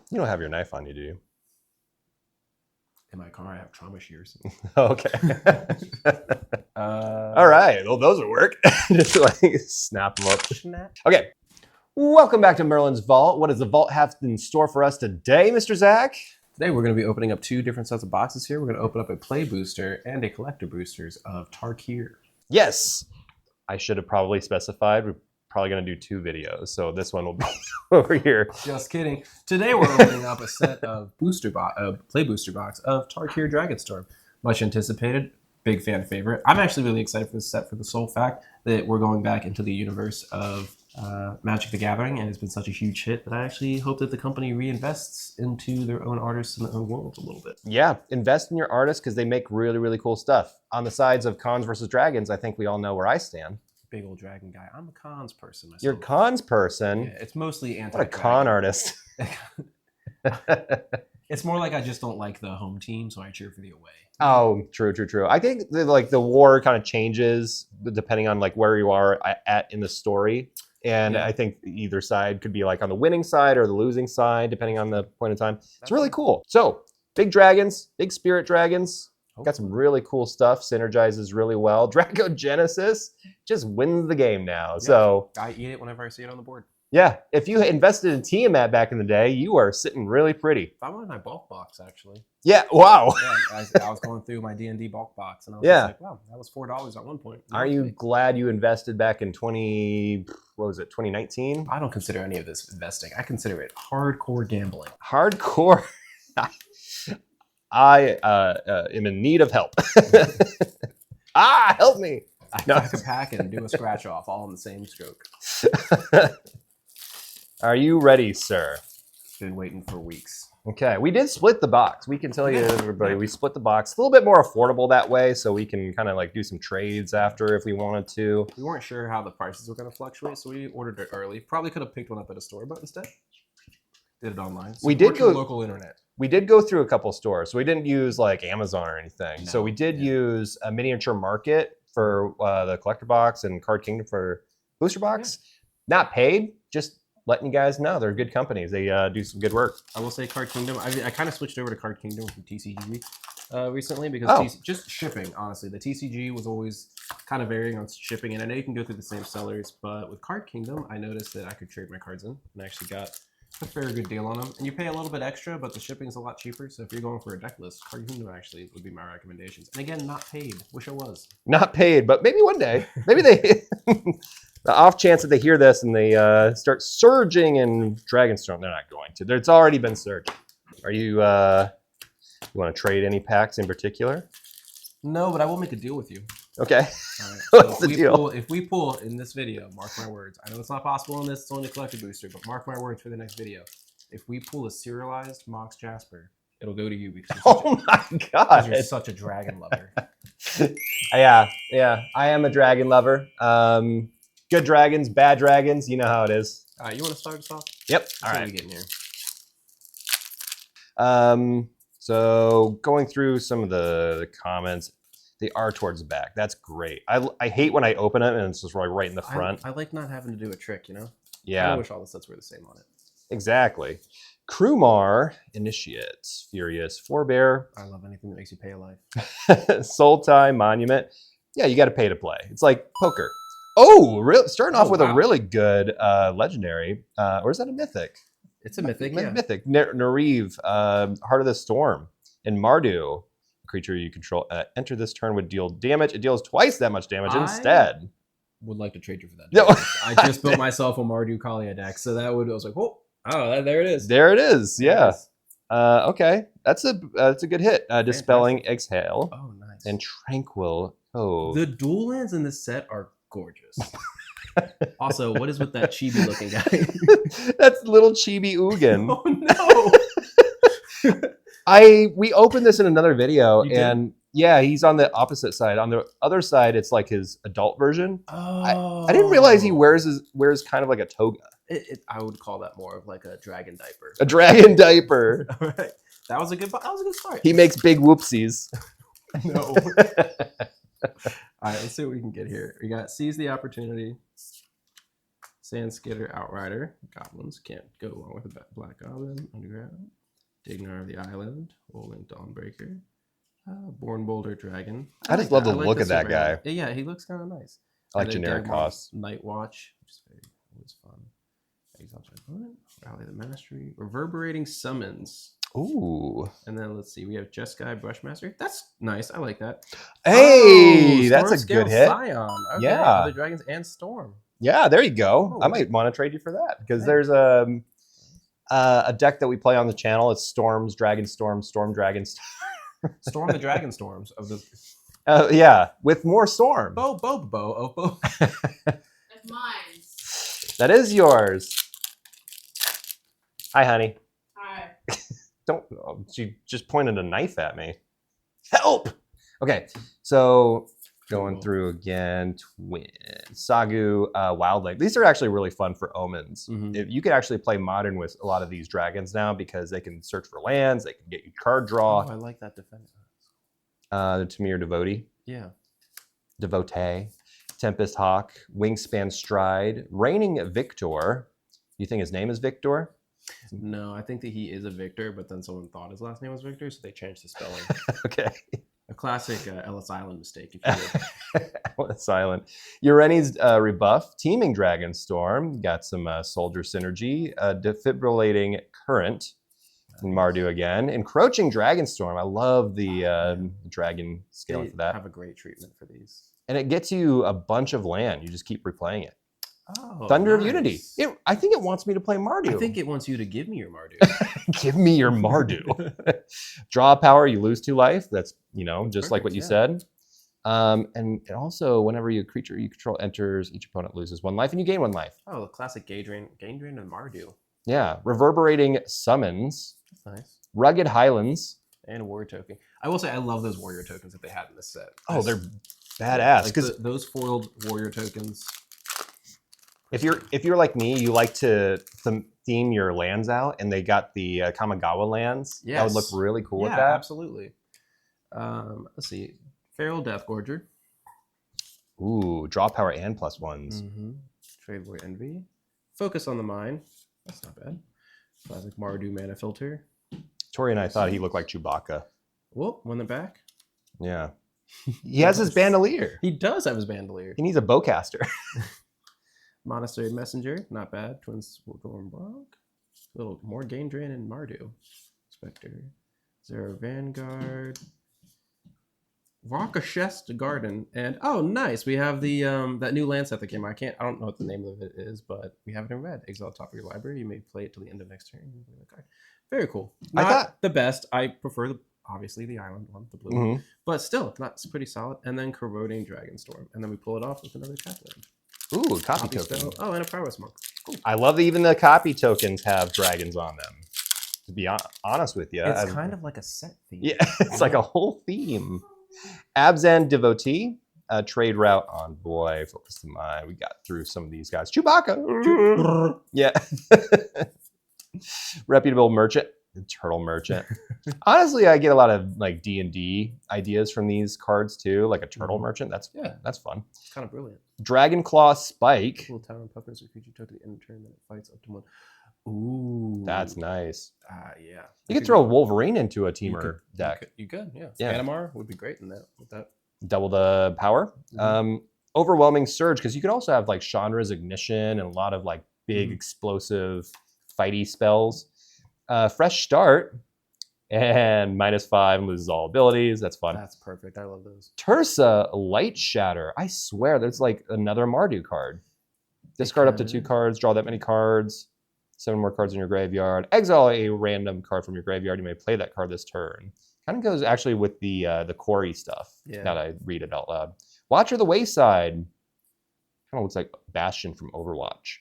You don't have your knife on you, do you? In my car, I have trauma shears. Okay. All right. Well, those will work. Just like snap them up. Okay. Welcome back to Merlin's Vault. What does the Vault have in store for us today, Mr. Zach? Today, we're going to be opening up two different sets of boxes here. We're going to open up a play booster and a collector boosters of Tarkir. Yes. I should have probably specified. We're probably going to do 2 videos. So this one will be over here. Just kidding. Today, we're opening up a set of play booster box of Tarkir Dragonstorm. Much anticipated. Big fan favorite. I'm actually really excited for this set for the sole fact that we're going back into the universe of Magic the Gathering, and it's been such a huge hit that I actually hope that the company reinvests into their own artists and their own worlds a little bit. Yeah, invest in your artists because they make really, really cool stuff. On the sides of Cons versus Dragons, I think we all know where I stand. Big old dragon guy. I'm a cons person myself. You're a cons person? Yeah, it's mostly anti. What a con artist. It's more like I just don't like the home team, so I cheer for the away. Oh, true. I think the war kind of changes depending on like where you are at in the story. And yeah. I think either side could be like on the winning side or the losing side, depending on the point in time. It's really cool. So big dragons, big spirit dragons. Got some really cool stuff. Synergizes really well. Dragogenesis just wins the game now. Yeah, so I eat it whenever I see it on the board. Yeah, if you invested in Tiamat back in the day, you are sitting really pretty. I wanted my bulk box, actually. Yeah, wow. Yeah, I was going through my D&D bulk box, and I was just like, wow, that was $4 at one point. Are you glad you invested back in 2019? I don't consider any of this investing. I consider it hardcore gambling. Hardcore? I am in need of help. Help me. I pack a pack and do a scratch off all in the same stroke. Are you ready, sir? Been waiting for weeks. Okay, we did split the box. We can tell you, everybody, we split the box. A little bit more affordable that way, so we can kind of like do some trades after if we wanted to. We weren't sure how the prices were going to fluctuate, so we ordered it early. Probably could have picked one up at a store, but instead did it online. So we did go local internet. We did go through a couple stores, so we didn't use like Amazon or anything. No, so we did use a miniature market for the collector box and Card Kingdom for booster box. Yeah. Not paid, just letting you guys know they're good companies. They do some good work. I will say Card Kingdom. I kind of switched over to Card Kingdom from TCG recently because just shipping, honestly. The TCG was always kind of varying on shipping, and I know you can go through the same sellers, but with Card Kingdom, I noticed that I could trade my cards in and actually got a very good deal on them. And you pay a little bit extra, but the shipping is a lot cheaper. So if you're going for a deck list, Card Kingdom actually would be my recommendations. And again, not paid. Wish I was. Not paid, but maybe one day. Maybe they... The off chance that they hear this and they start surging in Dragonstorm, they're not going to. It's already been surging. Are you, you want to trade any packs in particular? No, but I will make a deal with you. Okay. All right. What's the deal? If we pull in this video, mark my words. I know it's not possible in this, it's only a collector booster, but mark my words for the next video. If we pull a serialized Mox Jasper, it'll go to you because you're such a dragon lover. Yeah, I am a dragon lover. Good dragons, bad dragons, you know how it is. All right, you want to start us off? Yep. All right. What are we getting here? So going through some of the comments, they are towards the back. That's great. I hate when I open it and it's just right in the front. I like not having to do a trick, you know? Yeah. I wish all the sets were the same on it. Exactly. Krumar, Initiate, Furious, Forebear. I love anything that makes you pay a life. Soul Tie, Monument. Yeah, you got to pay to play. It's like poker. Oh, starting off with a really good legendary. Or is that a mythic? It's a mythic, Mythic. Nariv, Heart of the Storm. And Mardu, a creature you control, enter this turn would deal damage. It deals twice that much damage instead. Would like to trade you for that. No. I just built myself a Mardu Kalia deck, so I was like, there it is. There it is, yeah. Okay, that's a good hit. Dispelling Exhale. Oh, nice. And Tranquil. Oh. The dual lands in this set are gorgeous. Also, what is with that chibi looking guy? That's little chibi Ugin. Oh no. We opened this in another video and yeah, he's on the opposite side. On the other side, it's like his adult version. Oh. I didn't realize he wears kind of like a toga. I would call that more of like a dragon diaper. A dragon diaper. All right. That was a good start. He makes big whoopsies. No. All right, let's see what we can get here. We got Seize the Opportunity, Sandskitter, Outrider, Goblins, can't go wrong with a Black Goblin, Underground, Dignar of the Island, Rolling Dawnbreaker, Born Boulder Dragon. I just love the look the of that guy. Yeah, he looks kind of nice. I like generic costs. Night Watch, which is always fun. Exalt your opponent, Rally the Mastery, Reverberating Summons. Ooh. And then let's see, we have Jeskai Brushmaster. That's nice. I like that. Hey, that's a good hit. Scion. Okay. Yeah. Other Dragons and Storm. Yeah, there you go. Oh, I might want to trade you for that because there's a deck that we play on the channel. It's Storms, Dragonstorm, Storm Dragons. Storm the Dragonstorms of the. Yeah, with more Storm. Bo. That's mine. That is yours. Hi, honey. Hi. Don't. She just pointed a knife at me. Help. Okay, so going through again. Twin Sagu, Wildling. These are actually really fun for omens. If you could actually play modern with a lot of these dragons now because they can search for lands. They can get you card draw. Oh, I like that defense. The Tamir Devotee. Yeah. Devotee. Tempest Hawk. Wingspan Stride. Reigning Victor. You think his name is Victor? No, I think that he is a Victor, but then someone thought his last name was Victor, so they changed the spelling. Okay. A classic Ellis Island mistake, if you will. That's silent. Ureni's Rebuff. Teeming Dragonstorm. Got some soldier synergy. Defibrillating Current. And Mardu again. Encroaching Dragonstorm. I love the dragon scaling for that. Have a great treatment for these. And it gets you a bunch of land. You just keep replaying it. Oh, Thunder of Unity. I think it wants me to play Mardu. I think it wants you to give me your Mardu. Give me your Mardu. Draw power, you lose 2 life. That's, just Perfect, like what you said. And also, whenever your creature you control enters, each opponent loses 1 life and you gain 1 life. Oh, the classic Gain Drain and Mardu. Yeah. Reverberating Summons. That's nice. Rugged Highlands. And Warrior Token. I will say I love those Warrior Tokens that they had in this set. Oh, they're badass. Like those foiled Warrior Tokens. If you're like me, you like to theme your lands out, and they got the Kamigawa lands. Yes. That would look really cool with that. Absolutely. Let's see. Feral Deathgorger. Ooh, draw power and +1s. Trade Boy Envy. Focus on the Mind. That's not bad. Classic Mardu Mana Filter. Tori and I thought he looked like Chewbacca. Whoop, won the back. Yeah. He has his bandolier. He does have his bandolier. He needs a bowcaster. Monastery Messenger, not bad. Twins Storm Block. A little more Gain Drain and Mardu. Spectre. Zero Vanguard. Rockachest Garden. And oh nice. We have the that new land set that came out. I don't know what the name of it is, but we have it in red. Exile top of your library. You may play it till the end of next turn. Very cool. Not the best. I prefer obviously the island one, the blue one. But still, it's pretty solid. And then Corroding Dragonstorm. And then we pull it off with another tap land. Ooh, copy token. Spell. Oh, and a Prowess Monk. Cool. I love that even the copy tokens have dragons on them. To be honest with you. It's kind of like a set theme. Yeah, it's like a whole theme. Abzan Devotee. Trade route Envoy. Focus the Mind. We got through some of these guys. Chewbacca. Yeah. Reputable Merchant. Turtle Merchant. Honestly, I get a lot of like D&D ideas from these cards too, like a Turtle Merchant. That's fun. It's kind of brilliant. Dragonclaw Spike. Cool Tower Puppets or creature took the end of turn, then it fights up to 1. Ooh. That's nice. Yeah. You could throw Wolverine into a teamer deck. You could, yeah. Yeah. Animar would be great in that with that. Double the power. Overwhelming Surge, because you could also have like Chandra's Ignition and a lot of like big explosive fighty spells. Fresh Start and -5 and loses all abilities. That's fun. That's perfect. I love those. Tursa Light Shatter. I swear there's like another Mardu card. Discard up to 2 cards, draw that many cards, 7 more cards in your graveyard. Exile a random card from your graveyard. You may play that card this turn. Kind of goes actually with the Corey stuff. Yeah. Now that I read it out loud. Watcher the Wayside. Kind of looks like Bastion from Overwatch.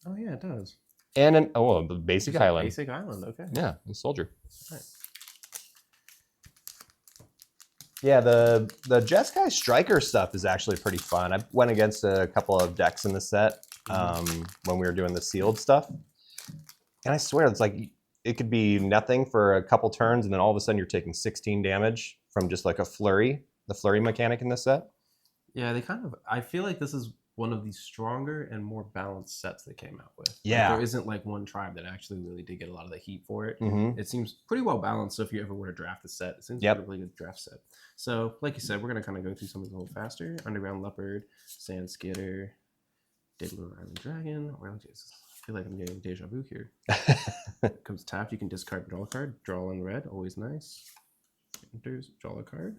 Oh yeah, it does. And a basic island. Basic island, okay. Yeah, a soldier. Right. Yeah, the Jeskai Striker stuff is actually pretty fun. I went against a couple of decks in the set when we were doing the sealed stuff. And I swear, it's like, it could be nothing for a couple turns, and then all of a sudden you're taking 16 damage from just like a flurry, the flurry mechanic in this set. Yeah, they kind of, I feel like this is one of the stronger and more balanced sets they came out with. Yeah. Like, there isn't like one tribe that actually really did get a lot of the heat for it. Mm-hmm. It seems pretty well balanced. So if you ever were to draft a set, it seems like a really good draft set. So like you said, we're going to kind of go through some of these a little faster. Underground Leopard, Sand Skitter, Daedalus Island Dragon. Well, Jesus. I feel like I'm getting deja vu here. Comes tapped, you can discard and draw a card. Draw in red, always nice. Enters, draw a card.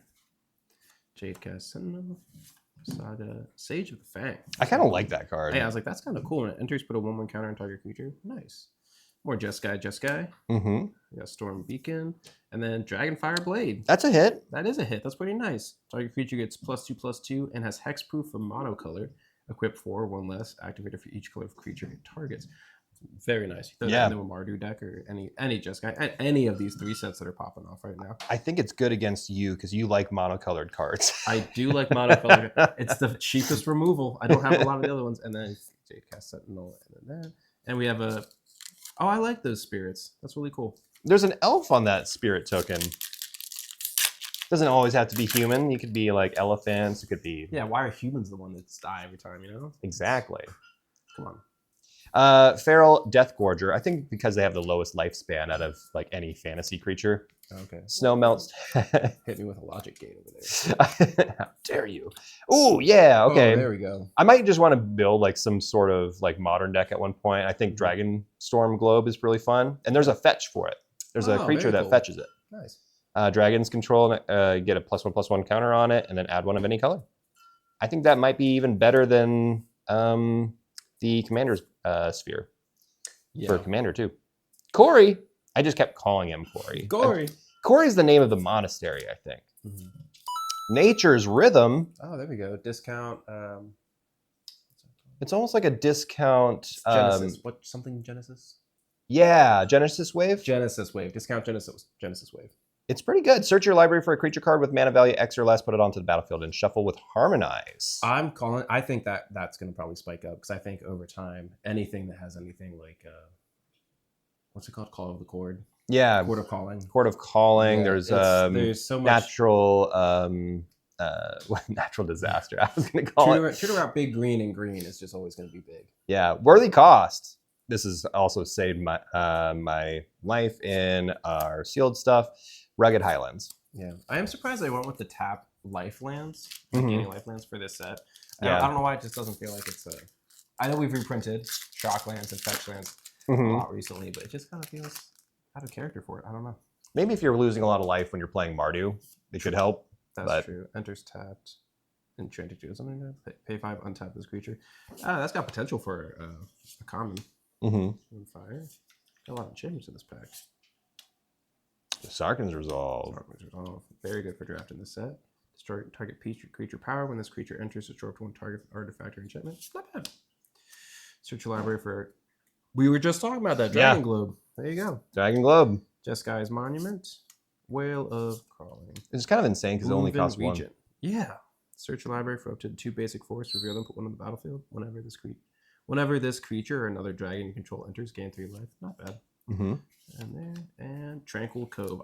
Jadecast Sentinel. Saga, Sage of the Fang. I kind of like that card. Hey, I was like, that's kind of cool. When it enters, put a 1/1 counter on target creature. Nice. More Just Guy. Mm-hmm. We got Storm Beacon. And then Dragonfire Blade. That's a hit. That is a hit. That's pretty nice. Target creature gets +2/+2 and has hexproof for monocolor. Equip 4, 1 less. Activated for each color of creature it targets. Very nice. You throw that into a Mardu deck or any Just Guy. Any of these 3 sets that are popping off right now. I think it's good against you because you like monocolored cards. I do like monocolored. It's the cheapest removal. I don't have a lot of the other ones. And then Jadecast Sentinel and then that. And we have a... Oh, I like those spirits. That's really cool. There's an elf on that spirit token. Doesn't always have to be human. You could be like elephants. It could be... Yeah, why are humans the one that's die every time, you know? Exactly. Come on. Feral Deathgorger. I think because they have the lowest lifespan out of like any fantasy creature. Okay. Snow melts. Hit me with a logic gate over there. How dare you? Ooh, yeah, okay. Oh, there we go. I might just want to build like some sort of like modern deck at one point. I think Dragonstorm Globe is really fun. And there's a fetch for it. There's a creature that fetches it. Nice. Dragons control, get a +1/+1 counter on it, and then add 1 of any color. I think that might be even better than the Commander's sphere for Commander too. Corey, I just kept calling him Corey. Corey's the name of the monastery, I think. Nature's Rhythm. Oh, there we go. Discount. It's almost like a discount. Genesis. Genesis? Yeah, Genesis Wave. Genesis Wave. Discount Genesis Wave. It's pretty good. Search your library for a creature card with mana value X or less, put it onto the battlefield, and shuffle with Harmonize. I think that's going to probably spike up because I think over time, anything that has anything like, what's it called? Call of the Cord. Yeah. Court of Calling. Court of Calling. Yeah, there's so much natural natural disaster. I was going to call it. True about big green and green is just always going to be big. Yeah. Worthy Cost. This has also saved my my life in our sealed stuff. Rugged Highlands. Yeah, I am surprised they went with the tap lifelands, gaining lifelands for this set. Yeah. I don't know why it just doesn't feel like it's a. I know we've reprinted Shocklands and Fetchlands a lot recently, but it just kind of feels out of character for it. I don't know. Maybe if you're losing a lot of life when you're playing Mardu, it could help. That's true. Enters tapped. Enchanted Jewels. I'm going to pay 5, untap this creature. That's got potential for a common. Fire. Got a lot of enchantments in this pack. Sarkhan's Resolve. Very good for drafting this set. Destroy target creature power. When this creature enters, destroy one target artifact or enchantment. Not bad. Search your library for... We were just talking about that. Dragon Globe. There you go. Dragon Globe. Just Guy's Monument. Whale of Crawling. It's kind of insane because it only costs 1. Yeah. Search your library for up to 2 basic force. Reveal them. Put 1 on the battlefield. Whenever this creature or another dragon you control enters, gain 3 life. Not bad. And Tranquil Cove.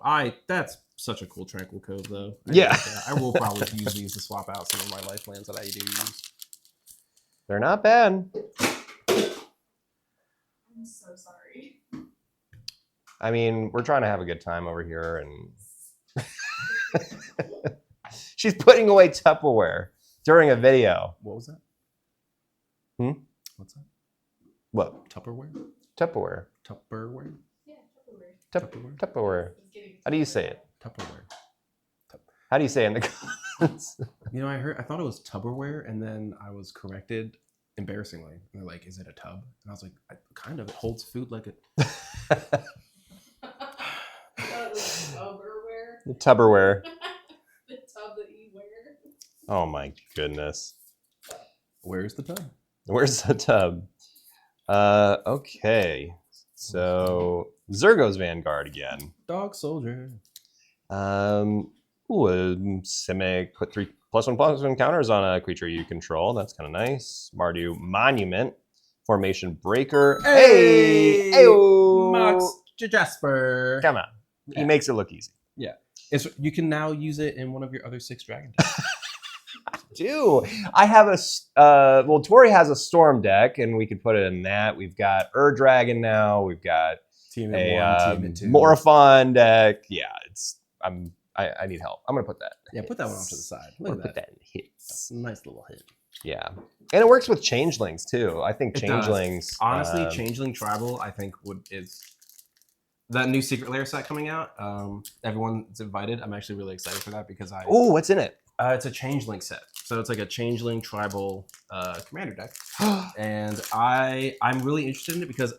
That's such a cool Tranquil Cove, though. I will probably use these to swap out some of my lifelands that I do use. They're not bad. I'm so sorry. I mean, we're trying to have a good time over here, and she's putting away Tupperware during a video. What was that? What's that? What? Tupperware? Tupperware. Yeah, Tupperware. Tupperware. How do you say it? Tupperware. How do you say it in the comments? You know, I thought it was Tupperware, and then I was corrected embarrassingly. And they're like, "Is it a tub?" And I was like, "Kind of. It holds food like it." Tupperware. Tupperware. The tub that you wear. Oh my goodness. Where's the tub? Where's the tub? Okay. So Zergo's Vanguard again. Dog Soldier. A Simic, put 3+1/+1 counters on a creature you control. That's kind of nice. Mardu Monument. Formation Breaker. Hey! Max Jasper. Come on. He makes it look easy. Yeah. You can now use it in one of your other 6 dragon decks. do. I have well, Tori has a Storm deck, and we could put it in that. We've got Dragon now. We've got Team a at 1, team at 2. Morphon deck. Yeah, I need help. I'm gonna put that. Yeah, put that one off to the side. I'm Look gonna at put that in hits. That's a nice little hit. Yeah, and it works with changelings too. I think It does. changelings. Honestly, Changeling Tribal, I think is that new Secret Lair set coming out. Everyone's invited. I'm actually really excited for that because Oh, what's in it? It's a Changeling set, so it's like a Changeling Tribal commander deck, and I'm really interested in it because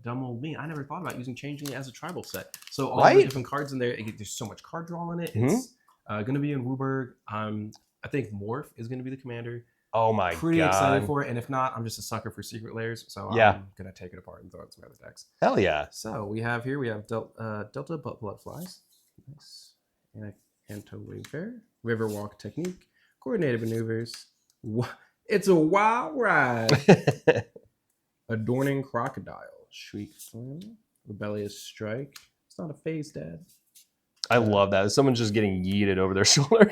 dumb old me, I never thought about using Changeling as a tribal set. So all the different cards in there, there's so much card draw in it. It's going to be in Wooburg. I think Morph is going to be the commander. Oh my god! Pretty excited for it, and if not, I'm just a sucker for Secret Lairs, so I'm gonna take it apart and throw it in some other decks. Hell yeah! So we have Delta Bloodflies, nice, Anto Wayfarer, Riverwalk Technique, Coordinated Maneuvers. It's a wild ride. Adorning Crocodile, Shriek Flame, Rebellious Strike. It's not a phase, Dad. I love that. Someone's just getting yeeted over their shoulder.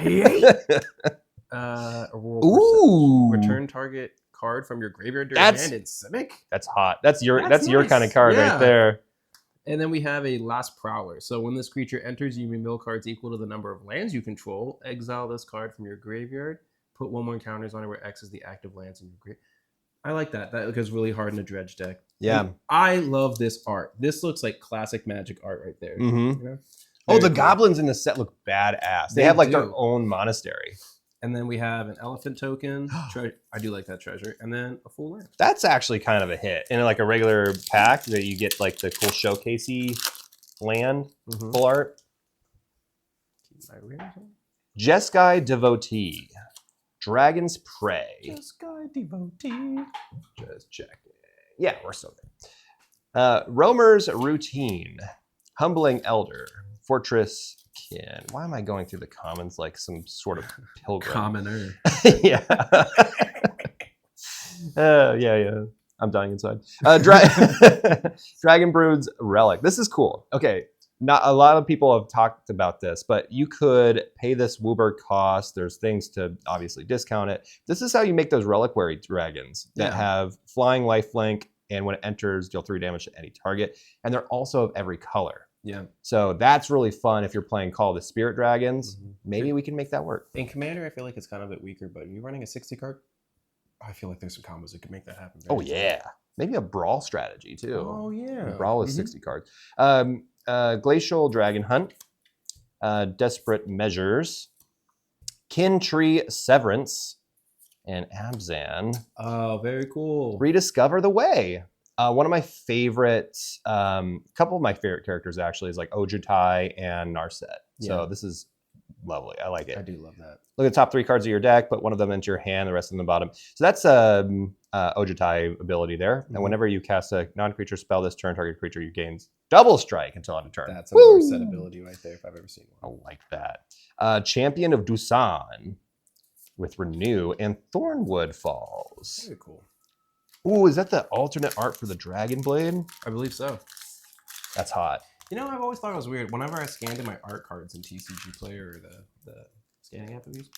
Ooh! Return target card from your graveyard to your hand in Simic. That's hot. That's your nice. kind of card right there. And then we have a Last Prowler. So when this creature enters, you may mill cards equal to the number of lands you control. Exile this card from your graveyard. Put 1/1 counters on it where X is the active lands in your graveyard. I like that. That looks really hard in a dredge deck. Yeah. And I love this art. This looks like classic Magic art right there. Mm-hmm. You know? Oh, the goblins in the set look badass. They have like their own monastery. And then we have an elephant token. I do like that treasure. And then a full land. That's actually kind of a hit. In like a regular pack that you get like the cool showcasey land full art. Jeskai Devotee. Dragon's Prey. Jeskai Devotee. Just checking. Yeah, we're still there. Roamer's Routine. Humbling Elder. Fortress Kin. Why am I going through the commons like some sort of pilgrim? Commoner. Yeah. Yeah. I'm dying inside. Dragon Brood's Relic. This is cool. Okay. Not a lot of people have talked about this, but you could pay this Wooburg cost. There's things to obviously discount it. This is how you make those reliquary dragons that have flying lifelink, and when it enters, deal 3 damage to any target. And they're also of every color. Yeah. So that's really fun if you're playing Call of the Spirit Dragons. Maybe we can make that work. In Commander, I feel like it's kind of a bit weaker, but you're running a 60 card. I feel like there's some combos that could make that happen. Oh, yeah. Maybe a Brawl strategy, too. Oh, yeah. Brawl is 60 cards. Glacial Dragon Hunt. Desperate Measures. Kin Tree Severance. And Abzan. Oh, very cool. Rediscover the Way. One of my favorite, couple of my favorite characters actually is like Ojutai and Narset. So this is lovely. I like it. I do love that. Look at the top 3 cards of your deck, put one of them into your hand, the rest in the bottom. So that's Ojutai ability there. And whenever you cast a non-creature spell this turn, target creature you gains double strike until end of turn. That's a Narset ability right there if I've ever seen one. I like that. Champion of Dusan with Renew and Thornwood Falls. Very cool. Ooh, is that the alternate art for the Dragon Blade? I believe so. That's hot. You know, I've always thought it was weird. Whenever I scanned in my art cards in TCG Player or the scanning app we use,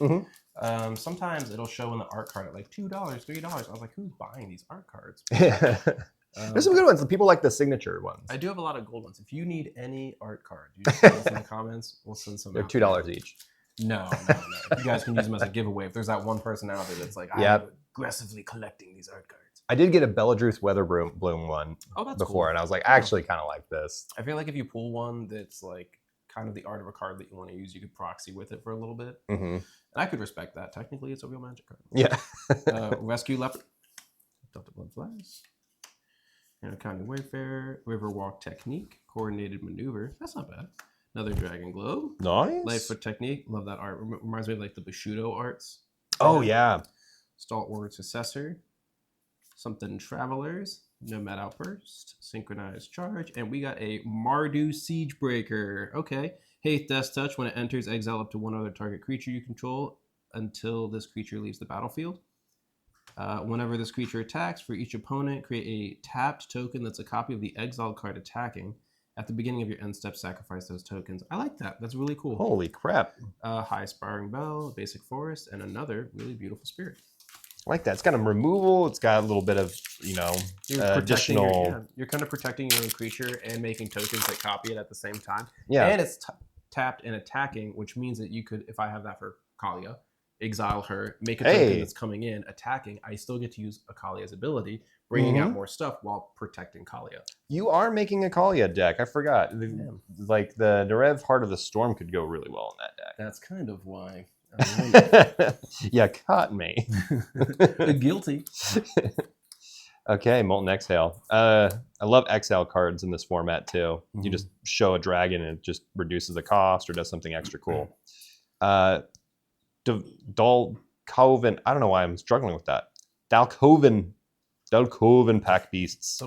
sometimes it'll show in the art card at like $2, $3. I was like, who's buying these art cards? There's some good ones. People like the signature ones. I do have a lot of gold ones. If you need any art cards, you just tell us in the comments. We'll send some. They're $2 each. No. You guys can use them as a giveaway. If there's that one person out there that's like, I'm aggressively collecting these art cards. I did get a Bellatrix Weatherbloom one before, cool. and I was like, I actually kind of like this. I feel like if you pull one that's like kind of the art of a card that you want to use, you could proxy with it for a little bit. And I could respect that. Technically, it's a real Magic card. Yeah. Rescue Leopard. Delta Bloodflies. County Wayfarer. Riverwalk Technique. Coordinated Maneuver. That's not bad. Another Dragon Globe. Nice. Lightfoot Technique. Love that art. Reminds me of like the Bushido arts. Oh, yeah. Stalwart Successor. Something Travelers, Nomad Outburst, Synchronized Charge, and we got a Mardu Siegebreaker. Okay. Haste Death Touch. When it enters, exile up to one other target creature you control until this creature leaves the battlefield. Whenever this creature attacks, for each opponent, create a tapped token that's a copy of the exiled card attacking. At the beginning of your end step, sacrifice those tokens. I like that. That's really cool. Holy crap. High Aspiring Bell, Basic Forest, and another really beautiful spirit. I like that. It's got a removal. It's got a little bit of, additional. You're kind of protecting your own creature and making tokens that copy it at the same time. Yeah. And it's tapped and attacking, which means that you could, if I have that for Kalia, exile her, make a token that's coming in, attacking. I still get to use Akalia's ability, bringing out more stuff while protecting Kalia. You are making a Kalia deck. I forgot. Like the Narev Heart of the Storm could go really well in that deck. That's kind of why. Yeah, caught me. Guilty. Okay, Molten Exhale. I love exile cards in this format too. You just show a dragon and it just reduces the cost or does something extra cool. Dalcoven. I don't know why I'm struggling with that. Dalcoven Pack Beasts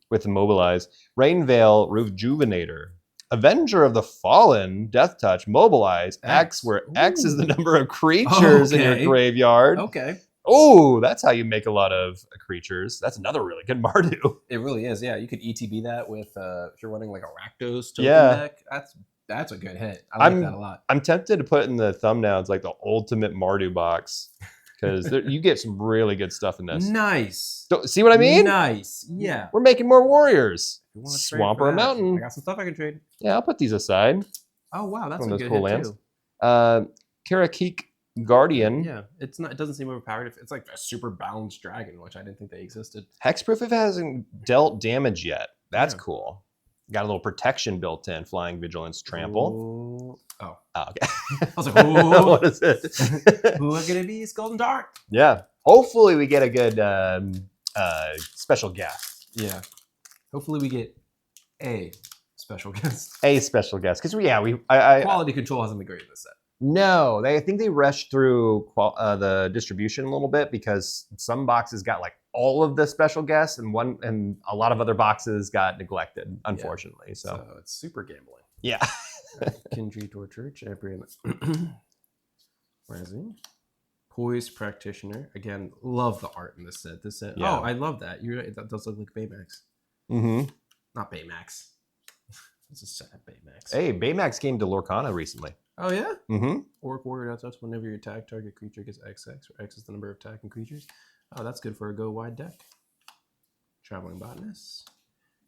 with Immobilize. Rainveil Rejuvenator. Avenger of the Fallen, Death Touch, Mobilize, X, where X is the number of creatures in your graveyard. Okay. Oh, that's how you make a lot of creatures. That's another really good Mardu. It really is, yeah. You could ETB that with, if you're running like a Rakdos token deck, that's a good hit. I like that a lot. I'm tempted to put in the thumbnails like the ultimate Mardu box because you get some really good stuff in this. Nice. See what I mean? Nice. Yeah. We're making more warriors. Swamp or a mountain. I got some stuff I can trade. Yeah, I'll put these aside. Oh wow, that's one a of those good cool hit lands. too. Karakik Guardian. Yeah, it's not. It doesn't seem overpowered. It's like a super balanced dragon, which I didn't think they existed. Hexproof if it hasn't dealt damage yet. That's cool. Got a little protection built in. Flying Vigilance, Trample. Oh, okay. I was like, oh, what is it? who are gonna be Golden Dart? Yeah. Hopefully we get a good special guest. Yeah. Hopefully we get a special guest. A special guest, because Quality control hasn't been great in this set. No, I think they rushed through the distribution a little bit because some boxes got like all of the special guests, and a lot of other boxes got neglected, unfortunately. Yeah. So it's super gambling. Yeah. Kindred Torture, Champion, Rising, Poised Practitioner. Again, love the art in this set. Yeah. Oh, I love that. You're right. That does look like Baymax. Mm-hmm. Not Baymax. It's a sad Baymax. Hey, Baymax came to Lorcana recently. Oh yeah. Mm-hmm. Orc Warrior that's whenever you attack target creature gets XX, where X is the number of attacking creatures. Oh, that's good for a go wide deck. Traveling Botanist,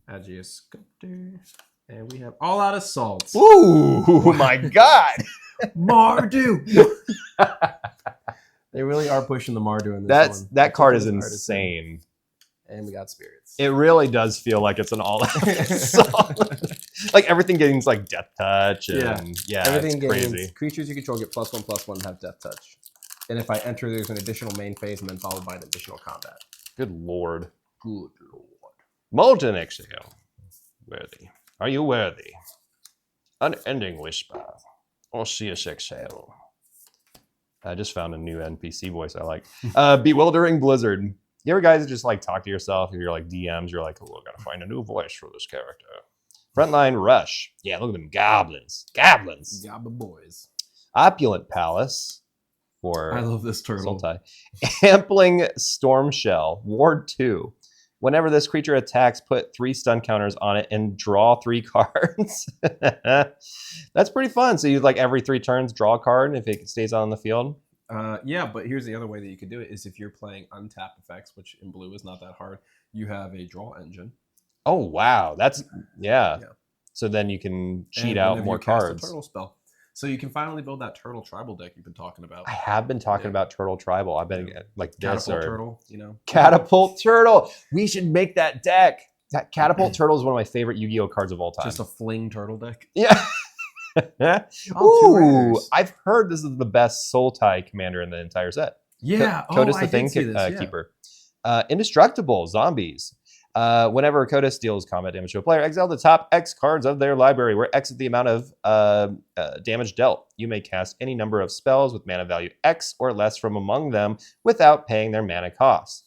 Agius Sculptor, and we have All Out Assaults. Ooh, my God. Mardu. They really are pushing the Mardu in this one. That card is insane. And we got Spirits. It really does feel like it's an all-out assault. Like everything gains like Death Touch. And, everything it's crazy. Gains, creatures you control get +1/+1 and have Death Touch. And if I enter, there's an additional main phase and then followed by an additional combat. Good Lord. Good Lord. Molten Exhale. Worthy. Are you worthy? Unending Whisper. Osseous Exhale. I just found a new NPC voice I like. Bewildering Blizzard. You ever guys just like talk to yourself? You're like DMs. You're like, oh, I gotta find a new voice for this character. Frontline Rush. Yeah, look at them goblins. Goblin boys. Opulent Palace. For I love this turtle. Sultai. Ampling Storm Shell. Ward 2. Whenever this creature attacks, put 3 stun counters on it and draw 3 cards. That's pretty fun. So you like every 3 turns draw a card if it stays on the field. Yeah, but here's the other way that you could do it is if you're playing untapped effects, which in blue is not that hard, you have a draw engine. Oh, wow. That's, yeah. So then you can cheat out more cards. A turtle spell. So you can finally build that turtle tribal deck you've been talking about. I have been talking about turtle tribal. I've been like this Catapult turtle, you know. Catapult turtle. We should make that deck. That Catapult turtle is one of my favorite Yu-Gi-Oh cards of all time. Just a fling turtle deck. Yeah. Ooh, I've heard this is the best Sultai commander in the entire set. Yeah. Kodos the Thing Keeper. Indestructible Zombies. Whenever Kodos deals combat damage to a player, exile the top X cards of their library, where X is the amount of damage dealt. You may cast any number of spells with mana value X or less from among them without paying their mana cost.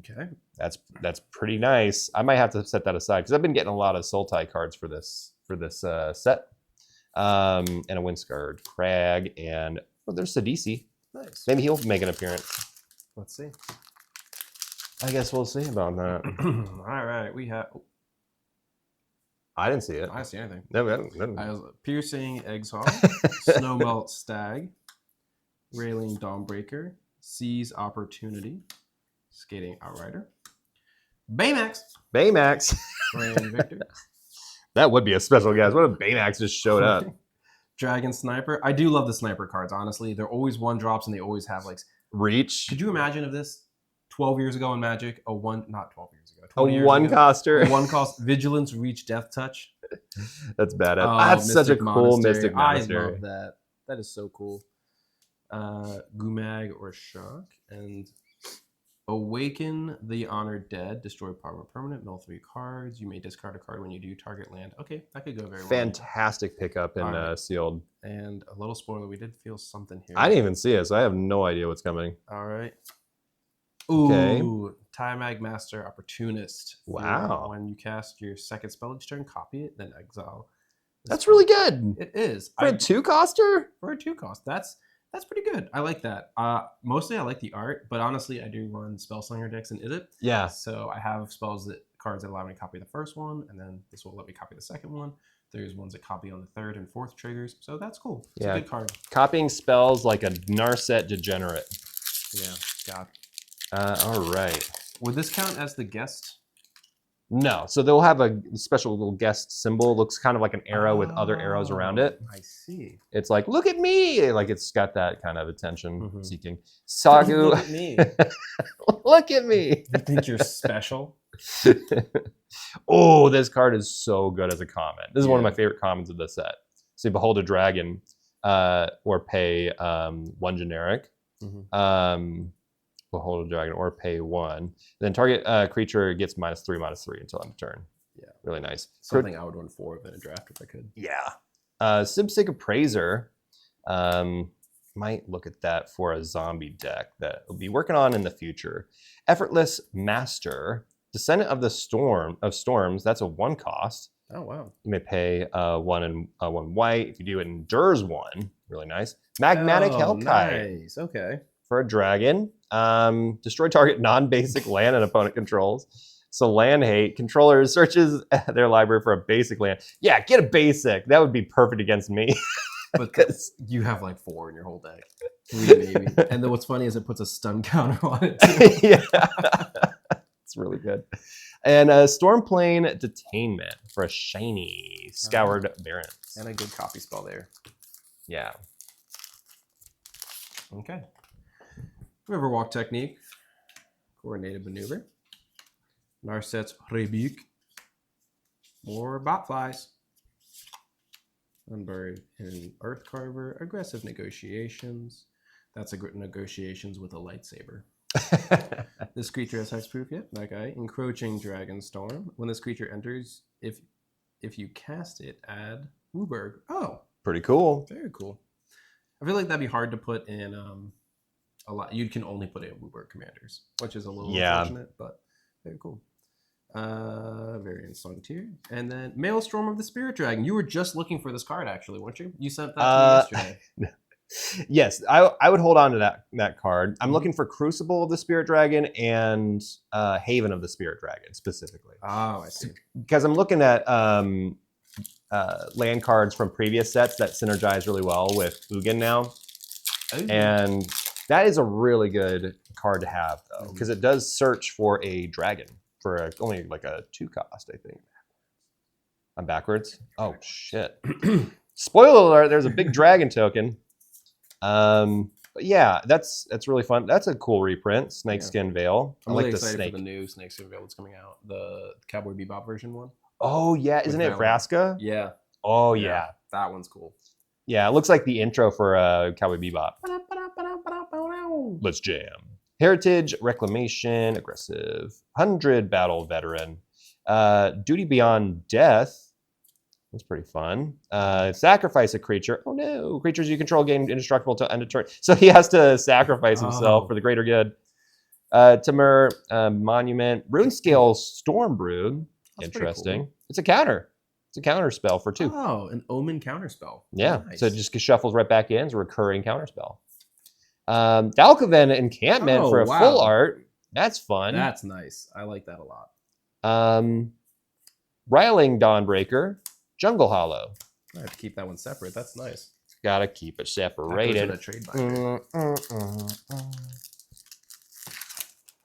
Okay. That's pretty nice. I might have to set that aside because I've been getting a lot of Sultai cards for this set. And a Windscarred Crag, and there's Sidisi. Nice. Maybe he'll make an appearance. Let's see. I guess we'll see about that. All right, we have I didn't see it. I didn't see anything. No, I didn't. I was Piercing Exhaw, Snowmelt Stag, Railing Dawnbreaker, Seize Opportunity, Skating Outrider, Baymax, Baymax. Grand Victor, That would be a special guest. What if Baymax just showed up? Dragon Sniper. I do love the sniper cards, honestly. They're always one drops and they always have like. Reach. Could you imagine if this 12 years ago in Magic, not 12 years ago, A 20 years one ago, coster. a one cost Vigilance, Reach, Death Touch. That's badass. Oh, That's such a Mystic cool Monastery. Mystic Monastery. I love that. That is so cool. Gumag or Shock and Awaken the Honored Dead. Destroy permanent. Mill 3 cards. You may discard a card when you do target land. Okay, that could go very well. Fantastic pickup in Alright. Sealed. And a little spoiler, we did feel something here. I didn't even see it, so I have no idea what's coming. All right. Ooh, Okay. Time-Mag Master Opportunist. Wow. When you cast your second spell each turn, copy it, then exile. That's really good. It is. For a 2-coster? For a 2-cost. That's pretty good. I like that. Mostly I like the art, but honestly I do run Spellslinger decks in Is It. Yeah. So I have cards that allow me to copy the first one, and then this will let me copy the second one. There's ones that copy on the third and fourth triggers. So that's cool. It's a good card. Copying spells like a Narset degenerate. Yeah, God. All right. Would this count as the guest? No, so they'll have a special little guest symbol. Looks kind of like an arrow with other arrows around it. I see. It's like, look at me! Like it's got that kind of attention seeking. Look Sagu, at me. look at me! You think you're special? Oh, this card is so good as a common. This is one of Yeah. my favorite commons of the set. So Behold a Dragon, or pay 1 generic. Behold a Dragon or pay 1. Then target creature gets -3/-3 until end of turn. Yeah. Really nice. Something I would run 4 of in a draft if I could. Yeah. Sibsig Appraiser. Might look at that for a zombie deck that we'll be working on in the future. Effortless Master. Descendant of the Storms. That's a 1 cost. Oh, wow. You may pay 1 and 1 white. If you do, it endures 1. Really nice. Magmatic Hellkite. Nice. Okay. For a dragon. Destroy target non-basic land an opponent controls. So land hate. Controller searches their library for a basic land. Yeah, get a basic. That would be perfect against me. But you have like 4 in your whole deck. 3 maybe. And then what's funny is it puts a stun counter on it too. Yeah. It's really good. And Stormplane Detainment for a shiny Scoured Barrens. And a good copy spell there. Yeah. Okay. Riverwalk Technique. Coordinated Maneuver. Narset's Rebuke. More Botflies. Unburied in Earth Carver. Aggressive Negotiations. That's negotiations with a lightsaber. This creature has hexproof, yep, that guy. Encroaching Dragonstorm. When this creature enters, if you cast it, add Wooburg. Oh, Pretty cool. very cool. I feel like that'd be hard to put in a lot. You can only put it in Wooburg Commanders, which is a little unfortunate, but very cool. Variant Song Tier. And then Maelstrom of the Spirit Dragon. You were just looking for this card, actually, weren't you? You sent that to me yesterday. Yes, I would hold on to that card. I'm looking for Crucible of the Spirit Dragon and Haven of the Spirit Dragon specifically. Oh, I see. Because I'm looking at land cards from previous sets that synergize really well with Ugin now. Oh. And that is a really good card to have, though, because it does search for a dragon for only like a 2 cost, I think. I'm backwards. Oh, shit. Spoiler alert, there's a big dragon token. But yeah, that's really fun. That's a cool reprint. Snakeskin Veil. I'm I like really the excited snake. for the new Snakeskin Veil that's coming out. The Cowboy Bebop version one. Oh yeah, isn't it Valor. Vraska? Yeah. Oh yeah. That one's cool. Yeah, it looks like the intro for Cowboy Bebop. Let's jam. Heritage, Reclamation, Aggressive, 100 Battle Veteran, Duty Beyond Death. That's pretty fun. Sacrifice a creature. Oh no, creatures you control gain indestructible till end of turn. So he has to sacrifice himself for the greater good. Timur, Monument, Runescale Stormbrood. That's Interesting. pretty It's a counter. It's a counter spell for 2. Oh, an Omen counterspell. Yeah, Nice. so it just shuffles right back in. It's a recurring counterspell. Dalkoven Encampment for a wow. full art. That's fun. That's nice. I like that a lot. Riling Dawnbreaker, Jungle Hollow. I have to keep that one separate. That's nice. Gotta keep it That goes separated. in a trade binder.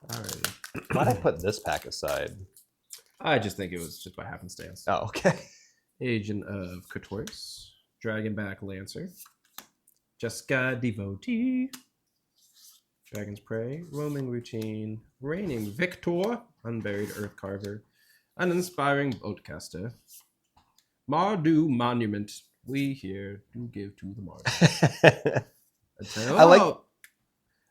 Alrighty. Why'd I put this pack aside? I just think it was just by happenstance. Oh, okay. Agent of Kotoris, Dragonback Lancer, Jessica Devotee, Dragon's Prey, Roaming Routine, Reigning Victor, Unburied Earthcarver, Uninspiring Boatcaster, Mardu Monument. We here do give to the Mardu. I like.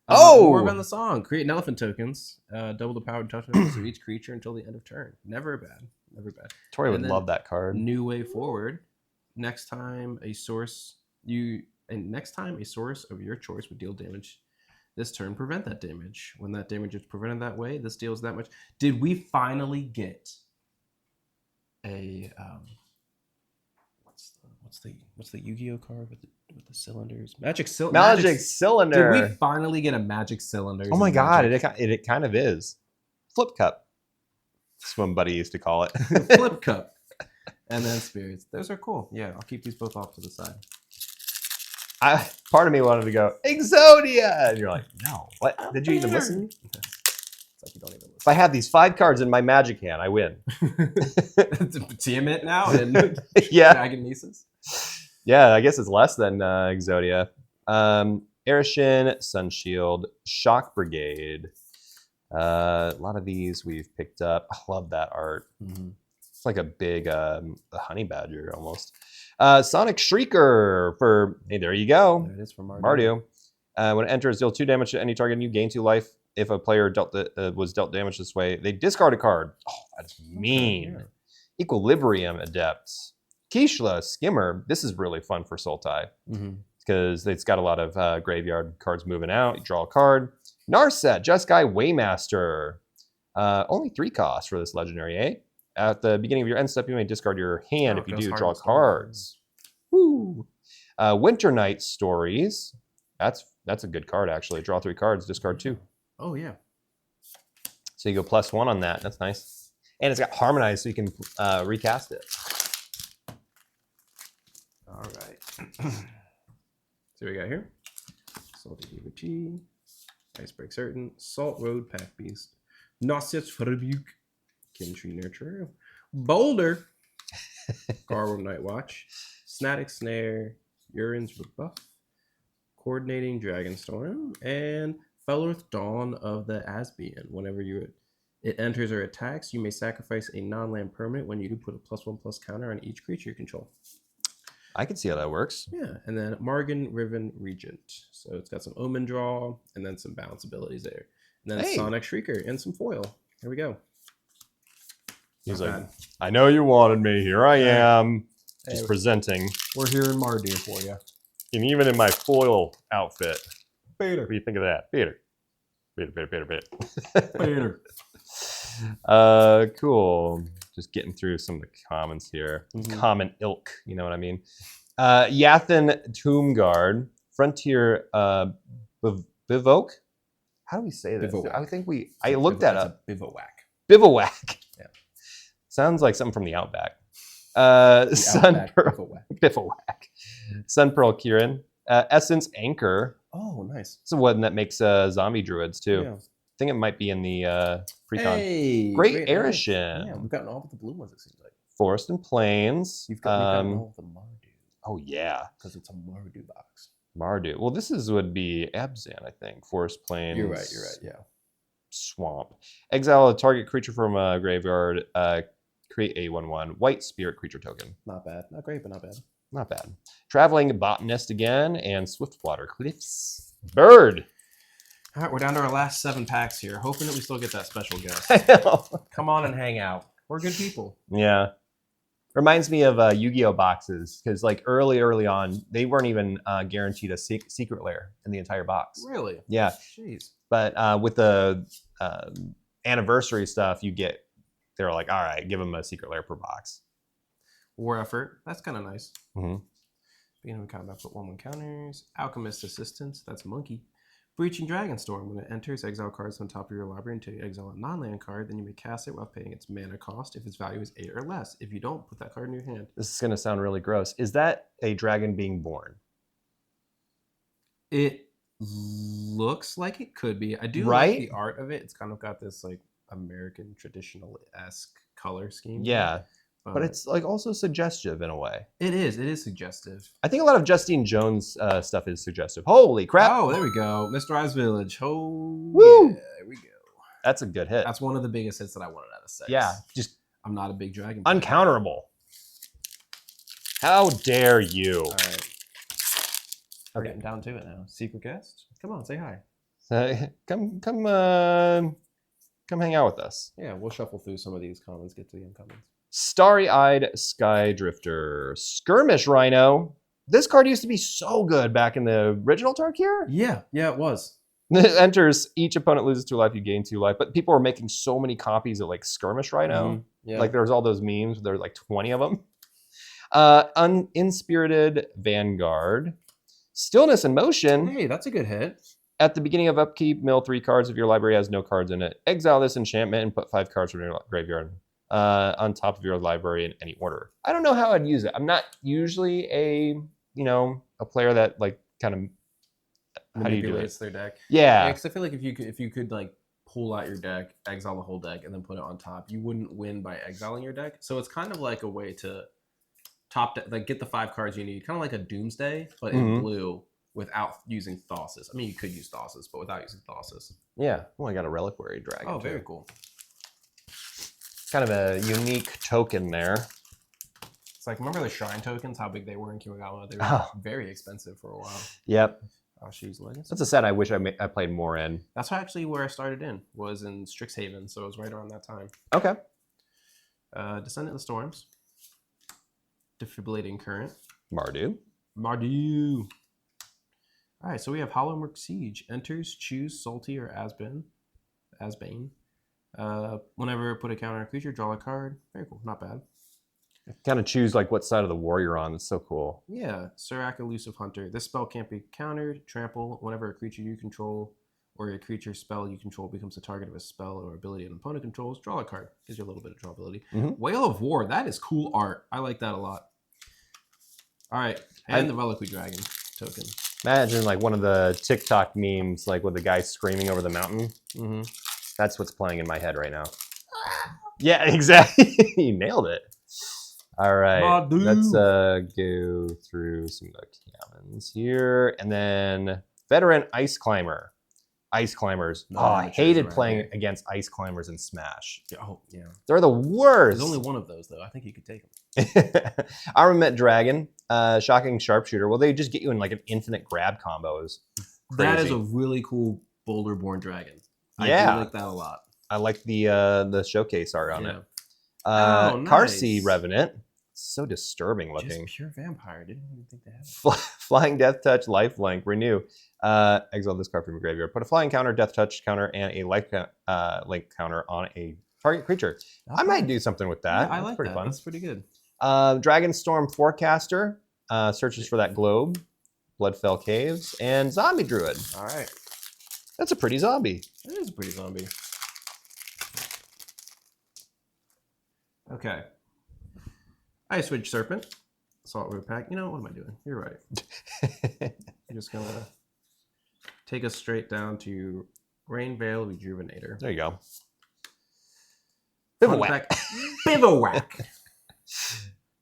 More than the song. Create an elephant tokens. Double the power tokens of each creature until the end of turn. Never bad. Never bad. Tori would And then love that card. New way forward. Next time a source of your choice would deal damage this turn, prevent that damage. When that damage is prevented that way, this deals that much. Did we finally get a what's the Yu-Gi-Oh card with the cylinders? Magic Cylinder. Did we finally get a Magic Cylinder? Oh my god, it kind of is. Flip cup. That's what my buddy used to call it. Flip cup. And then spirits. Those are cool. Yeah, I'll keep these both off to the side. Part of me wanted to go, Exodia! And you're like, no. What? Did you even listen? It's like you don't even listen. If I have these 5 cards in my Magic hand, I win. Tiamat now and Yeah. Dragon Nieces. Yeah, I guess it's less than Exodia. Arishin, Sunshield, Shock Brigade. A lot of these we've picked up. I love that art. Mm-hmm. It's like a big honey badger almost. Sonic Shrieker for, hey, there you go. There it is for Mardu. When it enters, deal 2 damage to any target and you gain 2 life. If a player was dealt damage this way, they discard a card. Oh, that's mean. Okay, yeah. Equilibrium Adepts. Kishla, Skimmer. This is really fun for Sultai because it's got a lot of graveyard cards moving out. You draw a card. Narset, Jeskai Waymaster. Only 3 costs for this legendary, eh? At the beginning of your end step, you may discard your hand. If you do, draw cards. Woo! Winter Night Stories. That's a good card, actually. Draw 3 cards, discard 2. Oh, yeah. So you go +1 on that. That's nice. And it's got Harmonized, so you can recast it. All right. So we got here. Salty Devotee, Icebreak Certain, Salt Road Pack Beast, Nauseous Rebuke, Kintree Nurturer, Boulder, Garwin Night Watch, Snatic Snare, Urine's Rebuff, Coordinating Dragonstorm, and Felorth Dawn of the Asbian. Whenever it enters or attacks, you may sacrifice a non-land permanent. When you do, put a +1/+1 counter on each creature you control. I can see how that works. Yeah, and then Margan Riven Regent. So it's got some Omen Draw and then some balance abilities there. And then Sonic Shrieker and some foil. Here we go. He's like, I know you wanted me. Here I am. Just presenting. We're here in Mardu for you. And even in my foil outfit. Peter. What do you think of that? Peter. Cool. Just getting through some of the comments here. Common ilk, you know what I mean? Yathan Tombguard, Frontier Bivouac. How do we say this? Bivouac. I think I looked that up. Bivouac. Bivouac. Yeah. Sounds like something from the Outback. Bivouac. Sun Pearl Kieran. Essence Anchor. Oh, nice. It's the one that makes zombie druids too. Yeah. I think it might be in the pre-con. Hey, Great Arishin. Yeah, we've gotten all of the blue ones, it seems like. Forest and Plains. We've gotten all of the Mardu. Oh, yeah. Because it's a Mardu box. Mardu. Well, this would be Abzan, I think. Forest, Plains. You're right, yeah. Swamp. Exile a target creature from a graveyard. Create a 1/1 white spirit creature token. Not bad. Not great, but not bad. Not bad. Traveling Botanist again, and Swiftwater Cliffs. Bird. All right, we're down to our last 7 packs here. Hoping that we still get that special guest. I know. Come on and hang out. We're good people. Yeah. Reminds me of Yu-Gi-Oh boxes, because like early on, they weren't even guaranteed a secret lair in the entire box. Really? Yeah. Jeez. But with the anniversary stuff, they're like, all right, give them a secret lair per box. War Effort. That's kind of nice. Mm-hmm. Beginning of combat, put 1/1 counters. Alchemist Assistance. That's Monkey. Breaching Dragonstorm. When it enters, exile cards on top of your library until you exile a non-land card. Then you may cast it without paying its mana cost if its value is 8 or less. If you don't, put that card in your hand. This is going to sound really gross. Is that a dragon being born? It looks like it could be. I do Right? like the art of it. It's kind of got this like American traditional-esque color scheme. Yeah. But it's like also suggestive in a way. It is suggestive. I think a lot of Justine Jones stuff is suggestive. Holy crap. Oh, there we go. Mr. Ice Village. Oh, Woo! yeah, there we go. That's a good hit. That's one of the biggest hits that I wanted out of 6. Yeah, just I'm not a big dragon player. uncounterable. How dare you? All right. We're Okay. getting down to it now. Secret guest? Come on, say hi. Come hang out with us. Yeah, we'll shuffle through some of these comments, get to the incomings. Starry-eyed Sky Drifter. Skirmish Rhino. This card used to be so good back in the original Tarkir. Yeah, it was. It enters, each opponent loses 2 life, you gain 2 life. But people were making so many copies of like Skirmish Rhino. Yeah. Like there was all those memes. There were like 20 of them. Inspirited Vanguard. Stillness in Motion. Hey, that's a good hit. At the beginning of upkeep, mill 3 cards if your library has no cards in it. Exile this enchantment and put 5 cards from your graveyard on top of your library in any order. I don't know how I'd use it. I'm not usually a player that like kind of how do you do it? Manipulates their deck. Yeah. Because I feel like if you could like pull out your deck, exile the whole deck, and then put it on top, you wouldn't win by exiling your deck. So it's kind of like a way to like get the 5 cards you need, kind of like a Doomsday, but in blue without using Thassus. I mean, you could use Thassus, but without using Thassus. Yeah. Well, I got a Reliquary Dragon. Oh, too. very cool. Kind of a unique token there. It's like, remember the Shrine tokens, how big they were in Kamigawa? They were very expensive for a while. Yep. Oh, she's Legacy. That's a set I wish I played more in. That's actually where I started in, was in Strixhaven, so it was right around that time. Okay. Descendant of the Storms. Defibrillating Current. Mardu. Mardu. All right, so we have Hollowmurk Siege. Enters, choose Salty or Asbane. Whenever put a counter on a creature, draw a card. Very cool, not bad. Kind of choose like what side of the war you're on. That's so cool. Yeah, Surak Elusive Hunter. This spell can't be countered. Trample. Whenever a creature you control or a creature spell you control becomes the target of a spell or ability an opponent controls, draw a card. Gives you a little bit of draw ability. Whale of War. That is cool art. I like that a lot. All right, and the Reliquary Dragon token. Imagine like one of the TikTok memes, like with the guy screaming over the mountain. That's what's playing in my head right now. Yeah, exactly. You nailed it. All right, Mardu. let's go through some of the commons here, and then Veteran Ice Climber. Ice Climbers. No, Oh, I amateurs hated around playing here. against Ice Climbers in Smash. Oh, yeah. They're the worst. There's only one of those, though. I think you could take them. Armament Dragon, Shocking Sharpshooter. Well, they just get you in like an infinite grab combo. It was That is crazy. a really cool Boulder-born dragon. I Yeah. do like that a lot. I like the showcase art on it. Oh, Carsey nice. Revenant. So disturbing Just looking. pure vampire. Didn't even think they had it. Flying Death Touch, Lifelink, Renew. Exile this card from your graveyard. Put a flying counter, death touch counter, and a life link counter on a target creature. I might do something with that. Yeah, I That's like pretty that. fun. That's pretty good. Dragonstorm Forecaster searches for that globe, Bloodfell Caves, and Zombie Druid. All right. That's a pretty zombie. That is a pretty zombie. Okay. Ice Ridge Serpent. Saltwood Pack. You know, what am I doing? You're right. I'm just going to take us straight down to Rainvale Rejuvenator. There you go. Bivouac. Bivouac.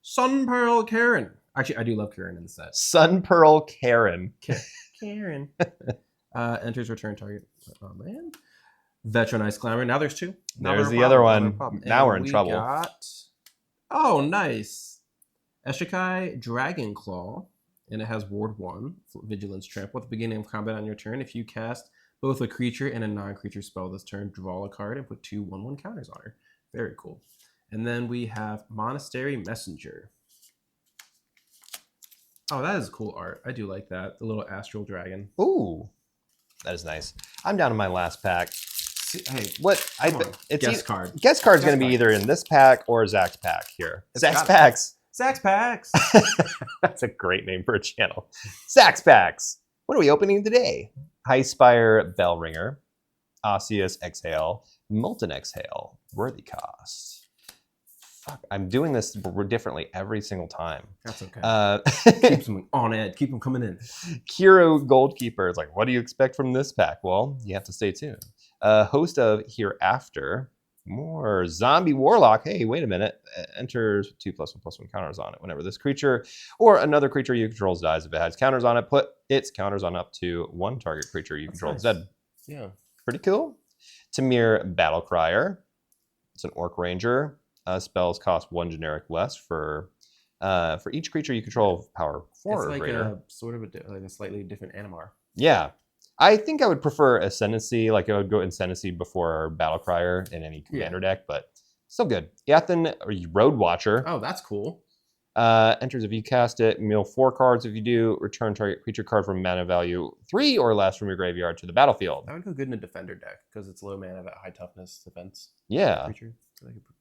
Sun Pearl Karen. Actually, I do love Karen in the set. Sun Pearl Karen. Karen. Enters return target. Oh, man. Veteran Ice Climber. Now there's 2. Now There's we're in the a other problem. one. Now we're in a problem. Now we're in we trouble. Got... Oh, nice. Eshikai Dragon Claw. And it has Ward 1, Vigilance Trample. At the beginning of combat on your turn, if you cast both a creature and a non-creature spell this turn, draw a card and put 2 1/1 counters on her. Very cool. And then we have Monastery Messenger. Oh, that is cool art. I do like that. The little astral dragon. Ooh, that is nice. I'm down to my last pack. Hey, What? come on. It's Guest card. Guest card's Guest going to be card. either in this pack or Zach's pack here. It's Zach's got- packs. Sax Packs. That's a great name for a channel. Zach's packs. What are we opening today? Highspire Bellringer, Osseous Exhale, Molten Exhale, Worthy Cost. Fuck, I'm doing this differently every single time. That's okay. Keeps them on edge. Keep them coming in. Hero Goldkeeper is like, what do you expect from this pack? Well, you have to stay tuned. Host of Hereafter. More Zombie Warlock. Hey, wait a minute. Enters 2+1/+1 counters on it. Whenever this creature or another creature you control dies, if it has counters on it, put its counters on up to one target creature you control instead. Yeah. Pretty cool. Tamir Battlecrier. It's an Orc Ranger. Spells cost 1 generic less for each creature you control of power 4 It's or like greater. a sort of a slightly different Animar. Yeah. I think I would prefer Ascendancy. Like I would go Ascendancy before Battlecrier in any commander deck, but still good. Yathan or Road Watcher. Oh, that's cool. Enters if you cast it, mill 4 cards. If you do, return target creature card from mana value 3 or less from your graveyard to the battlefield. That would go good in a defender deck because it's low mana, but high toughness defense. Yeah. Creature.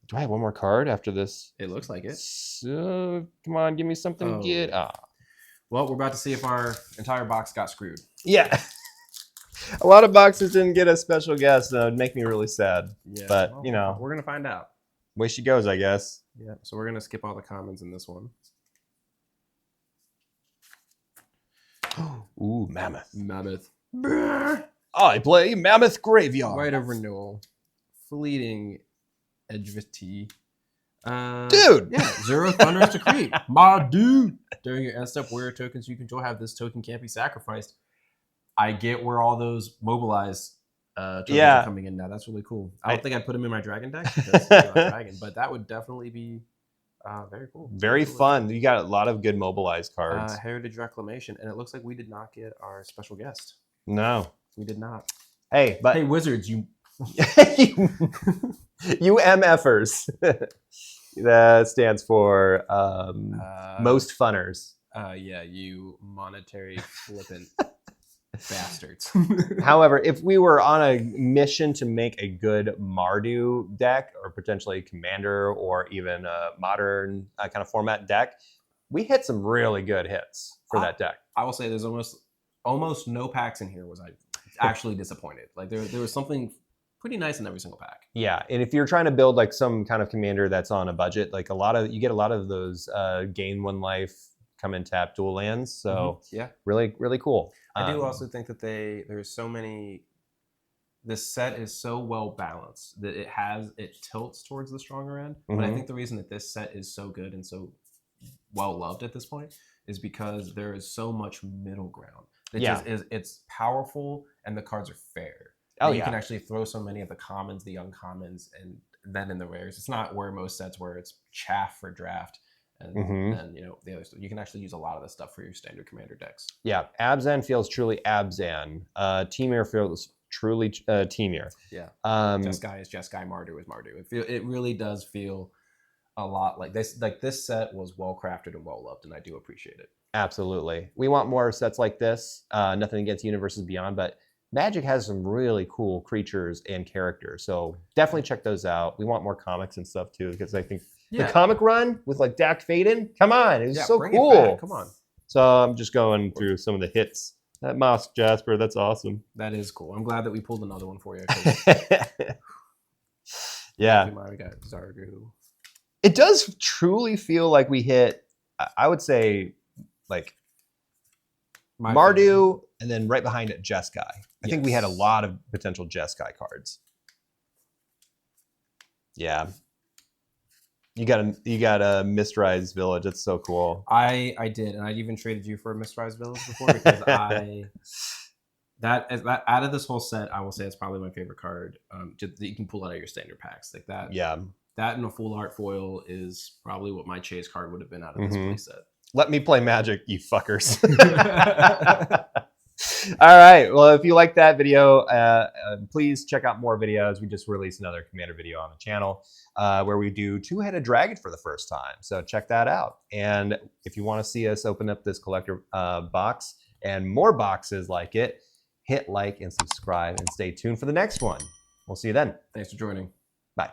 Do I have one more card after this? It looks like it. So, come on, give me something to get. Well, we're about to see if our entire box got screwed. Yeah. A lot of boxes didn't get a special guest. It'd make me really sad. Yeah, But, well, you know. we're gonna find out. Way she goes, I guess. Yeah, so we're gonna skip all the commons in this one. Ooh, Mammoth. Mammoth. I play Mammoth Graveyard. Right of Renewal. Fleeting Edgevity. Dude! Yeah, 0 Thunderous Decree. Mardu. During your end step, warrior tokens you control have this token can't be sacrificed. I get where all those mobilized tokens are coming in now. That's really cool. I don't think I'd put them in my dragon deck because it's not dragon, but that would definitely be very cool. Very fun. You got a lot of good mobilized cards. Heritage Reclamation, and it looks like we did not get our special guest. No. We did not. Hey, but Hey, Wizards, you you MFers. That stands for most funners. Yeah, you monetary flippant bastards. However, if we were on a mission to make a good Mardu deck, or potentially Commander, or even a modern kind of format deck, we hit some really good hits for that deck. I will say there's almost no packs in here was I actually disappointed. Like there was something pretty nice in every single pack. Yeah, and if you're trying to build like some kind of commander that's on a budget, like you get a lot of those gain 1 life, come and tap dual lands. So yeah, really, really cool. I do also think that there's so many. This set is so well balanced that it tilts towards the stronger end. But I think the reason that this set is so good and so well loved at this point is because there is so much middle ground. It's powerful and the cards are fair. You can actually throw so many of the commons, the uncommons, and then in the rares. It's not where most sets where it's chaff for draft. And then, the other stuff. You can actually use a lot of this stuff for your standard commander decks. Yeah, Abzan feels truly Abzan. Temir feels truly Temir. Yeah. Jeskai is Jeskai, Mardu is Mardu. It really does feel a lot like this. Like this set was well crafted and well loved, and I do appreciate it. Absolutely. We want more sets like this. Nothing against Universes Beyond, but Magic has some really cool creatures and characters. So definitely check those out. We want more comics and stuff too, because I think the comic run with like Dak Faden, come on, it was so cool. Come on. So I'm just going through some of the hits. That Moss Jasper, that's awesome. That is cool. I'm glad that we pulled another one for you. Yeah. We got Zargu. It does truly feel like we hit, I would say, like Mardu, and then right behind it, Jeskai. I think we had a lot of potential Jeskai cards. Yeah. You got a Mistrise Village. That's so cool. I did, and I even traded you for a Mistrise Village before because that out of this whole set, I will say it's probably my favorite card. Just that you can pull out of your standard packs like that. Yeah. That and a full art foil is probably what my chase card would have been out of this play set. Let me play Magic, you fuckers. All right. Well, if you like that video, please check out more videos. We just released another Commander video on the channel where we do Two-Headed Dragon for the first time. So check that out. And if you want to see us open up this collector box and more boxes like it, hit like and subscribe and stay tuned for the next one. We'll see you then. Thanks for joining. Bye.